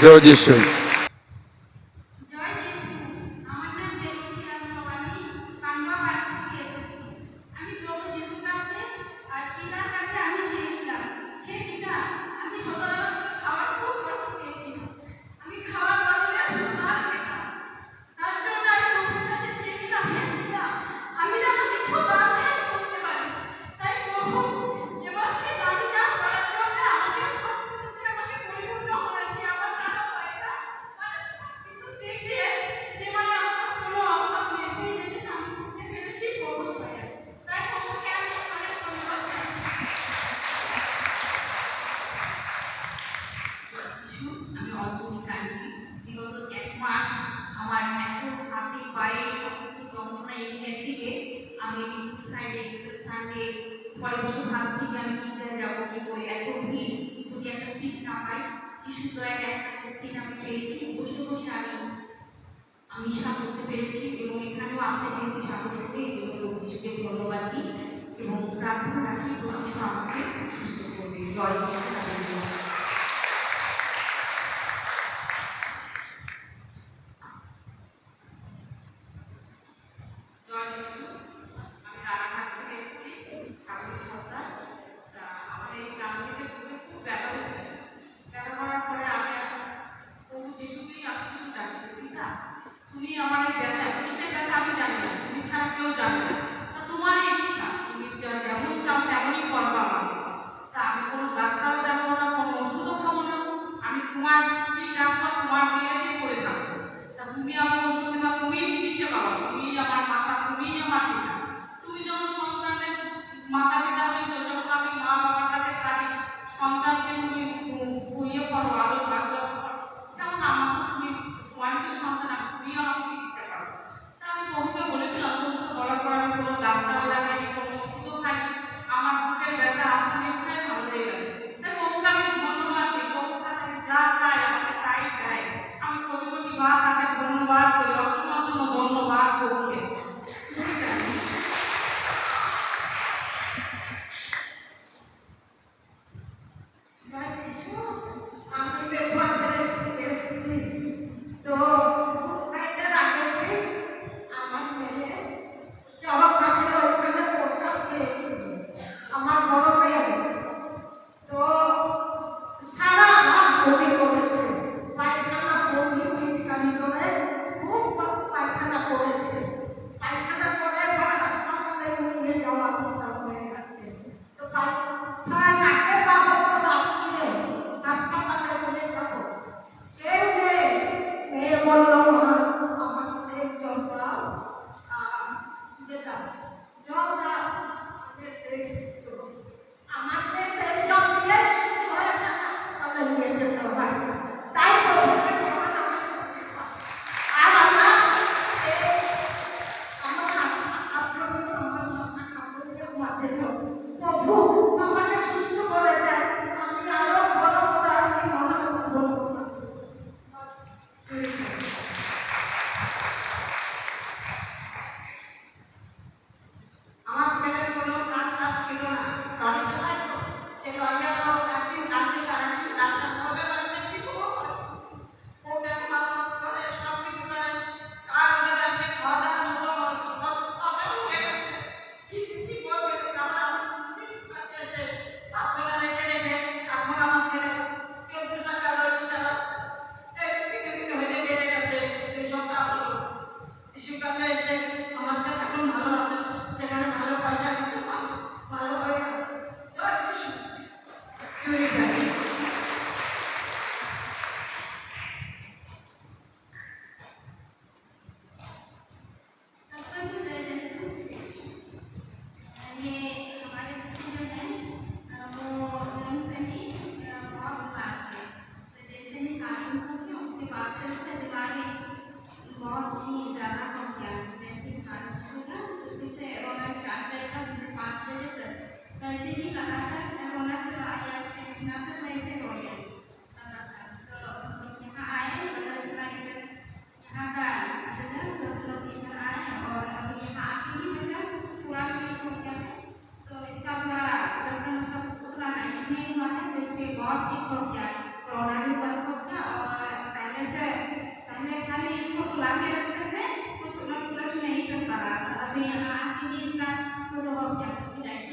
জয় যিশু। আমি সাহায্য করতে পেরেছি এবং এখানেও আসতে পেরেছি সাহস করে এই জন্য যিশুকে ধন্যবাদ দিই এবং প্রার্থনা রাখি প্রভু আমাকে সুস্থ করবে। জয় যিশু। তুমি আমার এই ব্যথা কিসের ব্যথা আমি জানি না, তুমি ছাড়া কেউ জানে না, তোমার ইচ্ছা, তুমি যেমন চাও তেমনই করবো আমাকে। তা আমি কোনো ডাক্তারও দেখাবো না, কোনো ওষুধও খাবো না, আমি তোমার তুমি রাখবো, তোমার বিয়েতে করে থাকবো। তা তুমি আমার ওষুধ দেবা, তুমি চিকিৎসা পাবো, তুমি আমার মাতা, তুমি আমার পিতা। তুমি যখন সন্তানের মাতা পিতা হয়েছো, যখন আমি মা বাবার কাছে কাঁদি, সন্তানকে তুমি ইয়ে করো, আরো বাচ্চা যেমন আমাকে তুমি তোমাকে সন্তান তুমি আমাকে চিকিৎসা করো। তা আমি বহুকে বলেছিলাম, কিন্তু বলার পর আমি কোনো ডাক্তারও দেখাইনি, কোনো ওষুধও খাইনি, আমার বুকের ব্যথা আসতে ইচ্ছায় ভালো হয়ে গেছে। তাই বহুকে আমি ধন্যবাদ দিই, বহু কাছে যা চাই আমাকে তাই দেয়। আমি কোটি কোটি বার তাকে ধন্যবাদ করি, অসংখ্য অসংখ্য ধন্যবাদ করছি।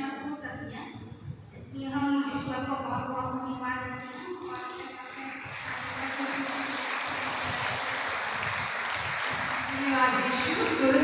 महसूस करती हैं, इसलिए हम ईश्वर को बहुत बहुत धन्यवाद देते हैं और धन्यवाद यीशु।